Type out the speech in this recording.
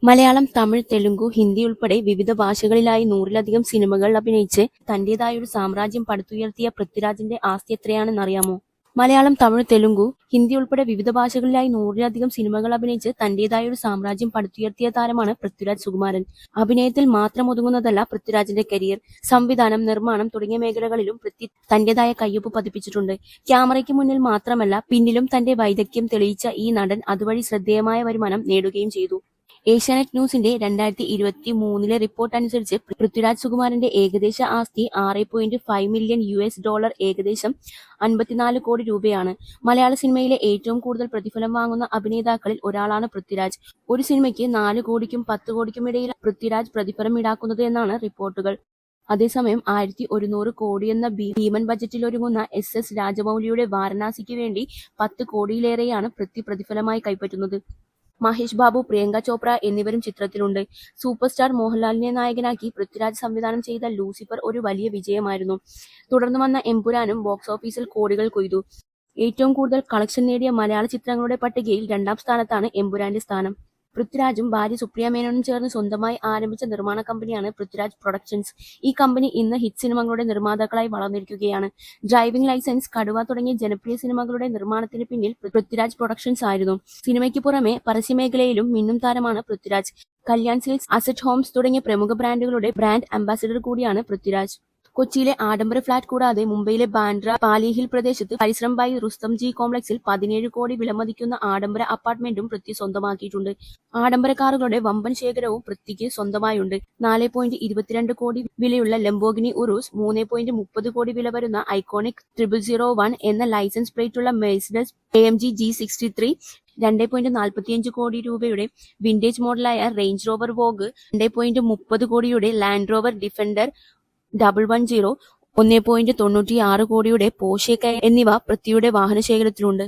മലയാളം, തമിഴ്, തെലുങ്കു, ഹിന്ദി ഉൾപ്പെടെ വിവിധ ഭാഷകളിലായി 100-ലധികം സിനിമകൾ അഭിനയിച്ച് തന്റേതായൊരു സാമ്രാജ്യം പടുത്തുയർത്തിയ പൃഥ്വിരാജിന്റെ ആസ്തി എത്രയാണെന്നറിയാമോ? മലയാളം, തമിഴ്, തെലുങ്കു, ഹിന്ദി ഉൾപ്പെടെ വിവിധ ഭാഷകളിലായി 100-ലധികം സിനിമകൾ അഭിനയിച്ച് തന്റേതായൊരു സാമ്രാജ്യം പടുത്തുയർത്തിയ താരമാണ് പൃഥ്വിരാജ് സുകുമാരൻ. അഭിനയത്തിൽ മാത്രം ഒതുങ്ങുന്നതല്ല പൃഥ്വിരാജിന്റെ കരിയർ. സംവിധാനം, നിർമ്മാണം തുടങ്ങിയ മേഖലകളിലും പൃഥ്വി തന്റേതായ കയ്യൊപ്പ് പതിപ്പിച്ചിട്ടുണ്ട്. ക്യാമറയ്ക്ക് മുന്നിൽ മാത്രമല്ല പിന്നിലും തന്റെ വൈദഗ്ധ്യം തെളിയിച്ച ഈ നടൻ അതുവഴി ശ്രദ്ധേയമായ വരുമാനം നേടുകയും ചെയ്തു. ഏഷ്യാനെറ്റ് ന്യൂസിന്റെ 2023 റിപ്പോർട്ട് അനുസരിച്ച് പൃഥ്വിരാജ് സുകുമാരന്റെ ഏകദേശ ആസ്തി $6.5 മില്യൺ ഏകദേശം 54 കോടി രൂപയാണ്. മലയാള സിനിമയിലെ ഏറ്റവും കൂടുതൽ പ്രതിഫലം വാങ്ങുന്ന അഭിനേതാക്കളിൽ ഒരാളാണ് പൃഥ്വിരാജ്. ഒരു സിനിമയ്ക്ക് 4 കോടിക്കും 10 കോടിക്കും ഇടയിൽ പ്രതിഫലം ഈടാക്കുന്നത് എന്നാണ് റിപ്പോർട്ടുകൾ. അതേസമയം 1100 കോടിയെന്ന ഭീമൻ ബജറ്റിലൊരുങ്ങുന്ന SS രാജമൗലിയുടെ വാരണാസിക്ക് വേണ്ടി 10 കോടിയിലേറെയാണ് പൃഥ്വി പ്രതിഫലമായി കൈപ്പറ്റുന്നത്. മഹേഷ് ബാബു, പ്രിയങ്ക ചോപ്ര എന്നിവരും ചിത്രത്തിലുണ്ട്. സൂപ്പർ സ്റ്റാർ മോഹൻലാലിനെ നായകനാക്കി പൃഥ്വിരാജ് സംവിധാനം ചെയ്ത ലൂസിഫർ ഒരു വലിയ വിജയമായിരുന്നു. തുടർന്ന് വന്ന എമ്പുരാനും ബോക്സ് ഓഫീസിൽ കോടികൾ കൊയ്തു. ഏറ്റവും കൂടുതൽ കളക്ഷൻ നേടിയ മലയാള ചിത്രങ്ങളുടെ പട്ടികയിൽ 2ാം സ്ഥാനത്താണ് എമ്പുരാന്റെ സ്ഥാനം. പൃഥ്വിരാജും ഭാര്യ സുപ്രിയ മേനോനും ചേർന്ന് സ്വന്തമായി ആരംഭിച്ച നിർമ്മാണ കമ്പനിയാണ് പൃഥ്വിരാജ് പ്രൊഡക്ഷൻസ്. ഈ കമ്പനി ഇന്ന് ഹിറ്റ് സിനിമകളുടെ നിർമ്മാതാക്കളായി വളർന്നിരിക്കുകയാണ്. ഡ്രൈവിംഗ് ലൈസൻസ്, കടുവ തുടങ്ങിയ ജനപ്രിയ സിനിമകളുടെ നിർമ്മാണത്തിന് പിന്നിൽ പൃഥ്വിരാജ് പ്രൊഡക്ഷൻസ് ആയിരുന്നു. സിനിമയ്ക്ക് പുറമെ പരസ്യമേഖലയിലും മിന്നും താരമാണ് Prithviraj. Kalyan Silks, Asset Homes തുടങ്ങിയ പ്രമുഖ ബ്രാൻഡുകളുടെ ബ്രാൻഡ് അംബാസിഡർ കൂടിയാണ് പൃഥ്വിരാജ്. കൊച്ചിയിലെ ആഡംബര ഫ്ളാറ്റ് കൂടാതെ മുംബൈയിലെ ബാൻഡ്ര പാലിഹിൽ പ്രദേശത്ത് പരിശ്രം ബൈ റുസ്തംജി കോംപ്ലക്സിൽ 17 കോടി വിലമതിക്കുന്ന ആഡംബര അപ്പാർട്ട്മെന്റും പൃഥ്വി സ്വന്തമാക്കിയിട്ടുണ്ട്. ആഡംബര കാറുകളുടെ വമ്പൻ ശേഖരവും പൃഥ്വിക്ക് സ്വന്തമായുണ്ട്. 4.22 കോടി വിലയുള്ള ലംബോർഗിനി ഉറൂസ്, 3.30 കോടി വില വരുന്ന ഐക്കോണിക് 0001 എന്ന ലൈസൻസ് പ്ലേറ്റുള്ള മെഴ്സിഡസ് AMG G63, 2.45 കോടി രൂപയുടെ വിന്റേജ് മോഡലായ റേഞ്ച് റോവർ വോഗ്, 2.30 കോടിയുടെ ലാൻഡ് റോവർ ഡിഫൻഡർ 110, 1.96 കോടിയുടെ പോർഷെ എന്നിവ പൃഥ്വിയുടെ വാഹനശേഖരത്തിലുണ്ട്.